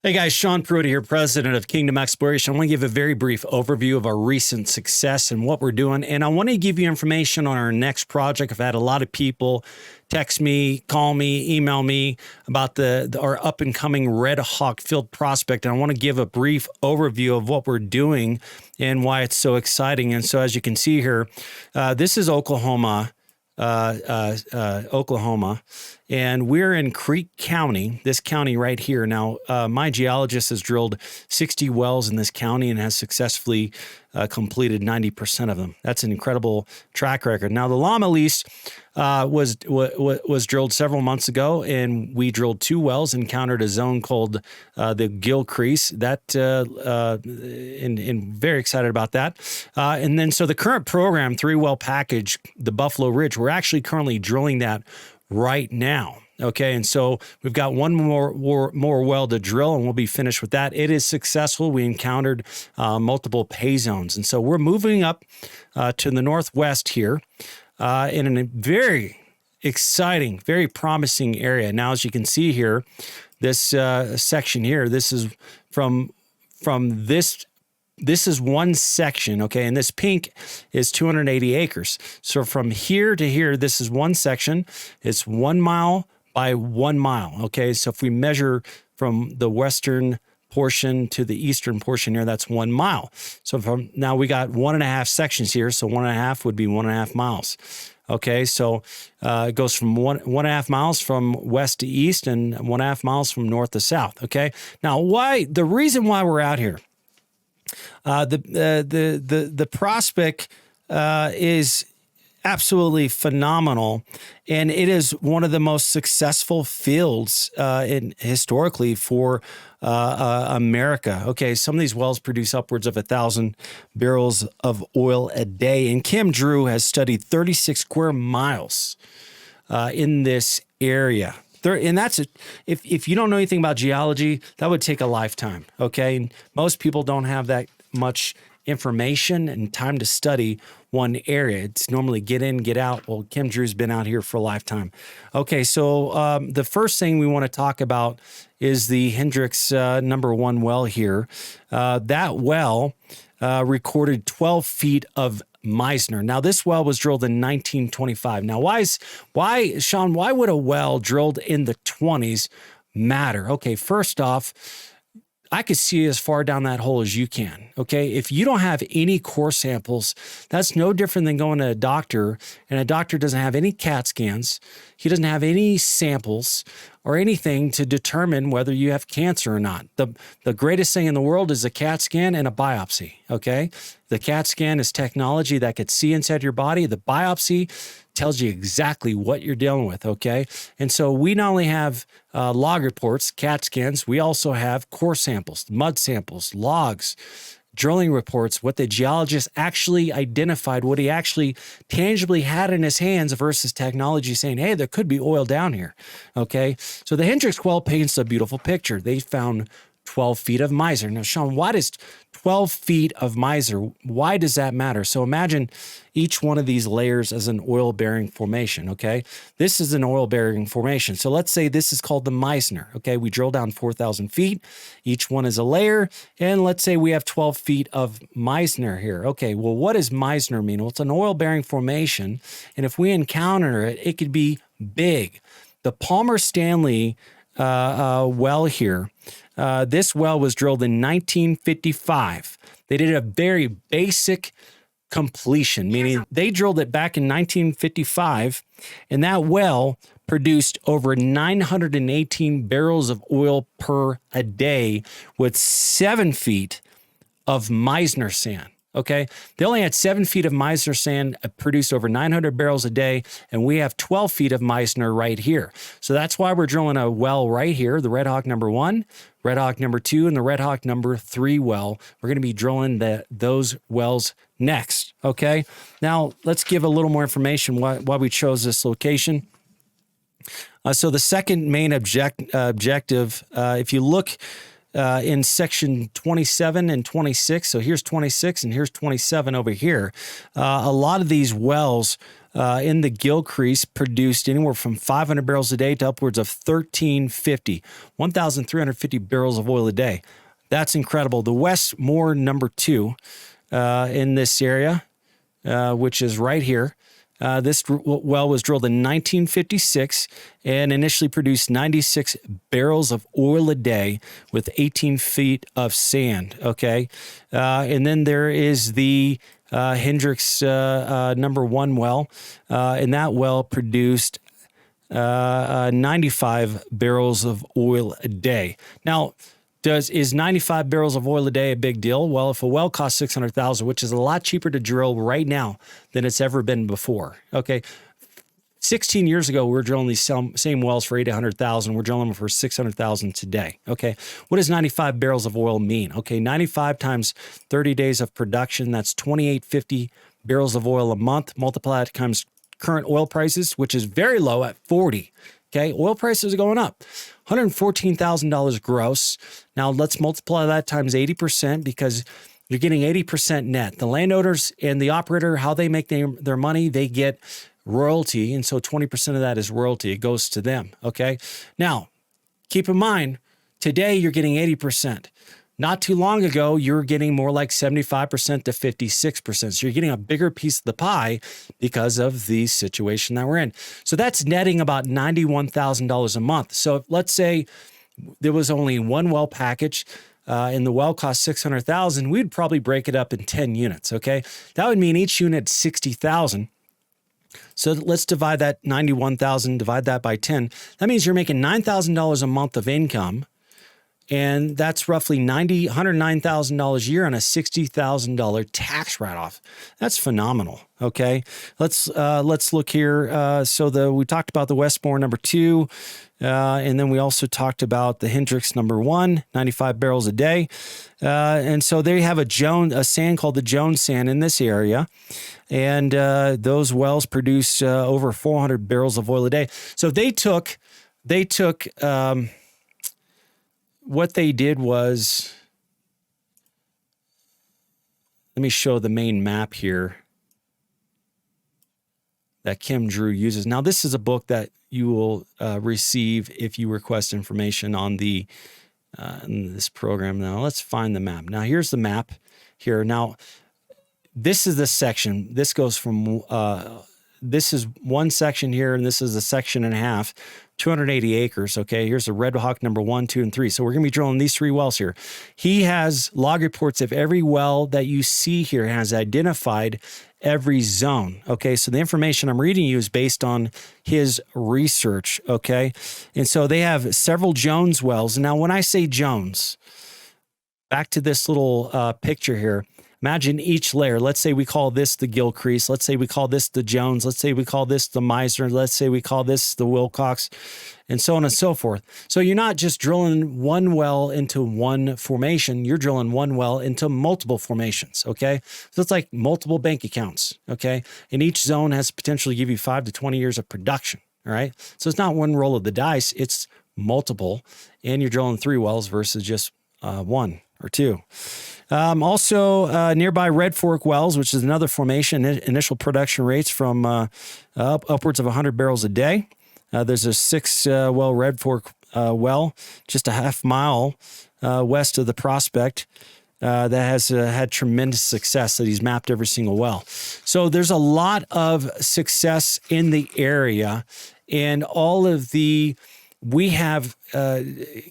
Hey guys, Sean Pruitt here, president of Kingdom Exploration. I want to give a very brief overview of our recent success and what we're doing. And I want to give you information on our next project. I've had a lot of people text me, call me, email me about our up and coming Red Hawk Field prospect. And I want to give a brief overview of what we're doing and why it's so exciting. And so as you can see here, this is Oklahoma. Oklahoma, and we're in Creek County, this county right here. Now, my geologist has drilled 60 wells in this county and has successfully completed 90% of them. That's an incredible track record. Now, the Llama lease was drilled several months ago, and we drilled 2 wells, encountered a zone called the Gill Crease. And very excited about that. And then, so the current program, 3-well package, the Buffalo Ridge, we're actually currently drilling that right now. Okay, and so we've got one more well to drill, and we'll be finished with that. It is successful. We encountered multiple pay zones, and so we're moving up to the northwest here in a very exciting, very promising area. Now, as you can see here, this section here, this is from this. This is one section, okay, and this pink is 280 acres. So from here to here, this is one section. It's 1 mile by 1 mile, okay? So if we measure from the western portion to the eastern portion here, that's 1 mile. So now we got 1.5 sections here, so 1.5 would be 1.5 miles. Okay, so it goes from 1.5 miles from west to east and 1.5 miles from north to south, okay? Now, the reason why we're out here, the prospect is absolutely phenomenal, and it is one of the most successful fields historically for America. Okay, some of these wells produce upwards of 1,000 barrels of oil a day, and Kim Drew has studied 36 square miles in this area. And that's it. If you don't know anything about geology, that would take a lifetime. Okay, and most people don't have that much information and time to study one area. It's normally get in, get out. Well, Kim Drew's been out here for a lifetime. Okay, so the first thing we want to talk about is the Hendricks number 1 well here. That well recorded 12 feet of Meisner. Now, this well was drilled in 1925. Now, Sean, why would a well drilled in the 20s matter? Okay, first off, I could see as far down that hole as you can, okay? If you don't have any core samples, that's no different than going to a doctor, and a doctor doesn't have any CAT scans. He doesn't have any samples or anything to determine whether you have cancer or not. The greatest thing in the world is a CAT scan and a biopsy, okay? The CAT scan is technology that could see inside your body. The biopsy tells you exactly what you're dealing with, okay? And so we not only have log reports, CAT scans, we also have core samples, mud samples, logs, drilling reports, what the geologist actually identified, what he actually tangibly had in his hands versus technology saying, hey, there could be oil down here, okay? So the Hendricks well paints a beautiful picture. They found 12 feet of Meisner. Now, Sean, why does 12 feet of Meisner, why does that matter? So imagine each one of these layers as an oil-bearing formation, okay? This is an oil-bearing formation. So let's say this is called the Meisner, okay? We drill down 4,000 feet. Each one is a layer, and let's say we have 12 feet of Meisner here. Okay, well, what does Meisner mean? Well, it's an oil-bearing formation, and if we encounter it, it could be big. The Palmer-Stanley well here, this well was drilled in 1955. They did a very basic completion, meaning they drilled it back in 1955, and that well produced over 918 barrels of oil per a day with 7 feet of Meisner sand. Okay, they only had 7 feet of Meisner sand, produced over 900 barrels a day, and we have 12 feet of Meisner right here. So that's why we're drilling a well right here, the Red Hawk number 1, Red Hawk number 2, and the Red Hawk number 3 well. We're going to be drilling those wells next. Okay, now let's give a little more information why we chose this location. So the second main objective, if you look in section 27 and 26. So here's 26 and here's 27 over here. A lot of these wells in the Gill Crease produced anywhere from 500 barrels a day to upwards of 1,350 barrels of oil a day. That's incredible. The Westmore number 2 in this area, which is right here. This well was drilled in 1956 and initially produced 96 barrels of oil a day with 18 feet of sand. Okay. And then there is the Hendricks number 1 well, and that well produced 95 barrels of oil a day. Now, is 95 barrels of oil a day a big deal? Well, if a well costs $600,000, which is a lot cheaper to drill right now than it's ever been before. Okay. 16 years ago, we were drilling these same wells for $800,000. We're drilling them for $600,000 today. Okay. What does 95 barrels of oil mean? Okay. 95 times 30 days of production. That's 2,850 barrels of oil a month. Multiply that times current oil prices, which is very low at 40. Okay. Oil prices are going up. $114,000 gross. Now let's multiply that times 80% because you're getting 80% net. The landowners and the operator, how they make their money, they get royalty. And so 20% of that is royalty. It goes to them. Okay. Now, keep in mind, today you're getting 80%. Not too long ago, you were getting more like 75% to 56%. So you're getting a bigger piece of the pie because of the situation that we're in. So that's netting about $91,000 a month. So let's say there was only one well package and the well cost $600,000, we'd probably break it up in 10 units, okay? That would mean each unit $60,000. So let's divide that 91,000, divide that by 10. That means you're making $9,000 a month of income. And that's roughly $109,000 a year on a $60,000 tax write-off. That's phenomenal. Okay, let's look here. So we talked about the Westmore number 2, and then we also talked about the Hendricks number 1, 95 barrels a day. And so they have a sand called the Jones sand in this area, and those wells produce over 400 barrels of oil a day. So they took. What they did was, let me show the main map here that Kim Drew uses. Now, this is a book that you will receive if you request information on in this program. Now, let's find the map. Now, here's the map here. Now, this is the section. This goes from, this is one section here, and this is a section and a half. 280 acres. Okay, here's the Red Hawk number 1, 2, and 3. So we're going to be drilling these 3 wells here. He has log reports of every well that you see here, has identified every zone. Okay, so the information I'm reading you is based on his research. Okay, and so they have several Jones wells. Now, when I say Jones, back to this little picture here. Imagine each layer. Let's say we call this the Gill Crease. Let's say we call this the Jones. Let's say we call this the Meisner. Let's say we call this the Wilcox, and so on and so forth. So you're not just drilling one well into one formation. You're drilling one well into multiple formations, okay? So it's like multiple bank accounts, okay? And each zone has potential to give you 5 to 20 years of production, all right? So it's not one roll of the dice. It's multiple, and you're drilling 3 wells versus just 1 or 2. Also, nearby Red Fork wells, which is another formation, initial production rates from upwards of 100 barrels a day. There's a 6-well Red Fork well, just a half mile west of the prospect that has had tremendous success that he's mapped every single well. So there's a lot of success in the area, and we have,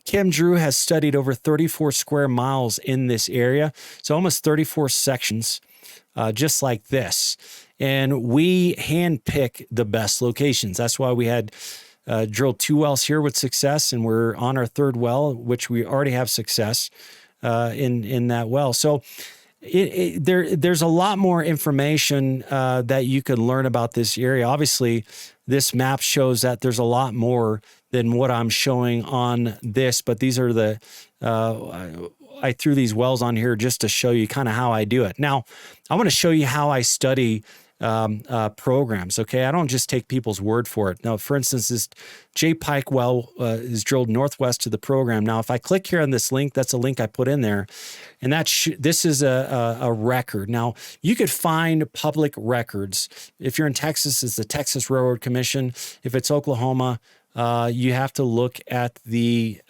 Kim Drew has studied over 34 square miles in this area. So almost 34 sections, just like this. And we handpick the best locations. That's why we had drilled 2 wells here with success, and we're on our 3rd well, which we already have success in that well. So there's a lot more information that you can learn about this area. Obviously, this map shows that there's a lot more than what I'm showing on this, but these are I threw these wells on here just to show you kind of how I do it. Now, I want to show you how I study programs. Okay, I don't just take people's word for it. Now, for instance, this J Pike well is drilled northwest to the program. Now, if I click here on this link, that's a link I put in there, and this is a record. Now, you could find public records. If you're in Texas, it's the Texas Railroad Commission. If it's Oklahoma, you have to look at the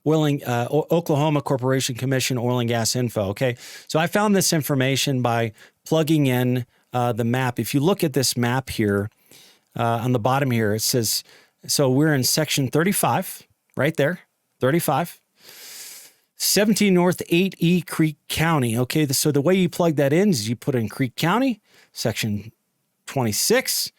Oklahoma Corporation Commission Oil and Gas Info. Okay, so I found this information by plugging in the map. If you look at this map here on the bottom here, it says, so we're in section 35, right there, 35. 17 North 8E Creek County. Okay, so the way you plug that in is you put in Creek County, section 26,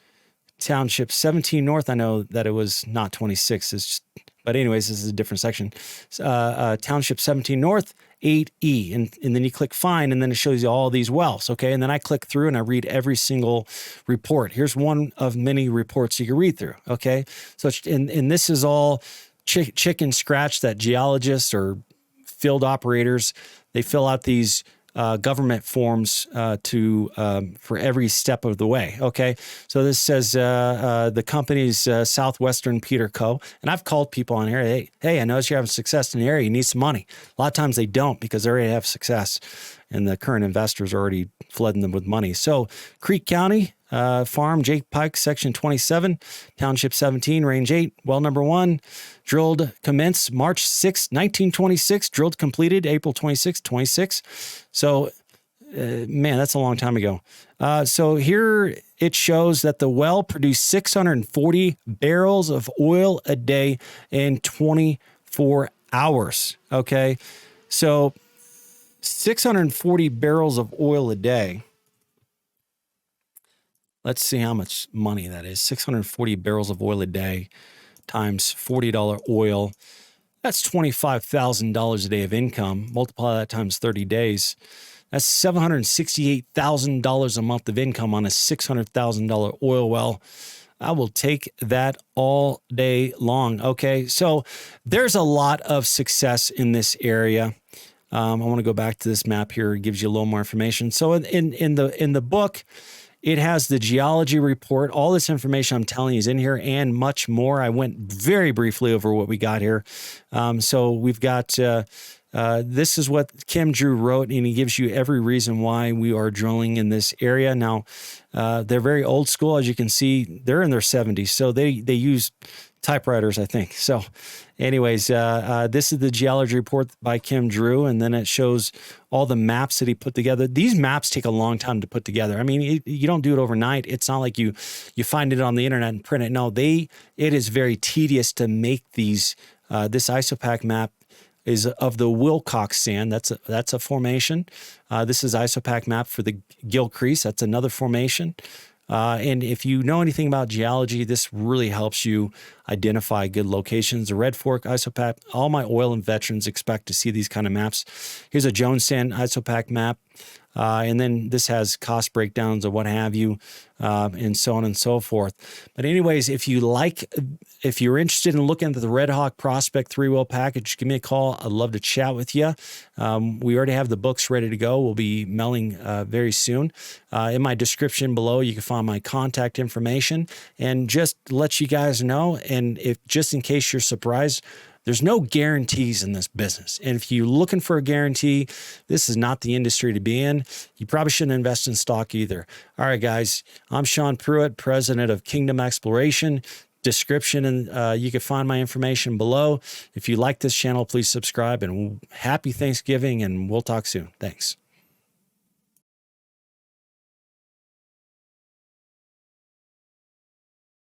township 17 North. I know that it was not 26, but anyways, this is a different section. Township 17 North, 8E, and then you click find, and then it shows you all these wells, okay? And then I click through and I read every single report. Here's one of many reports you can read through, okay? So, and this is all chicken scratch that geologists or field operators, they fill out these government forms for every step of the way. Okay, so this says the company's Southwestern Peter Co. And I've called people on here. Hey, I notice you're having success in the area. You need some money. A lot of times they don't because they already have success, and the current investors are already flooding them with money. So Creek County. Farm, Jake Pike, Section 27, Township 17, Range 8, well number 1, drilled, commenced March 6, 1926, drilled, completed April 26, 26. So, man, that's a long time ago. So here it shows that the well produced 640 barrels of oil a day in 24 hours. Okay, so 640 barrels of oil a day. Let's see how much money that is. 640 barrels of oil a day times $40 oil. That's $25,000 a day of income. Multiply that times 30 days. That's $768,000 a month of income on a $600,000 oil well. I will take that all day long. Okay, so there's a lot of success in this area. I want to go back to this map here. It gives you a little more information. So in the book, it has the geology report. All this information I'm telling you is in here and much more. I went very briefly over what we got here. So we've got, this is what Kim Drew wrote, and he gives you every reason why we are drilling in this area. Now, they're very old school. As you can see, they're in their 70s. So they use typewriters, I think. So anyways, this is the geology report by Kim Drew, and then it shows all the maps that he put together. These maps take a long time to put together. I mean, you don't do it overnight. It's not like you find it on the internet and print it. No, it is very tedious to make these. This isopac map is of the Wilcox sand. That's a formation. This is isopac map for the Gilcrease. That's another formation. And if you know anything about geology, this really helps you identify good locations. The Red Fork isopac, all my oil and veterans expect to see these kind of maps. Here's a Jones Sand isopac map. And then this has cost breakdowns of what have you, and so on and so forth. But anyways, if you're interested in looking at the Red Hawk Prospect 3-well package, give me a call. I'd love to chat with you. We already have the books ready to go. We'll be mailing very soon. In my description below, you can find my contact information. And just to let you guys know, and just in case you're surprised, there's no guarantees in this business. And if you're looking for a guarantee, this is not the industry to be in. You probably shouldn't invest in stock either. All right, guys, I'm Sean Pruitt, president of Kingdom Exploration. Description, and you can find my information below. If you like this channel, please subscribe, and happy Thanksgiving, and we'll talk soon. Thanks.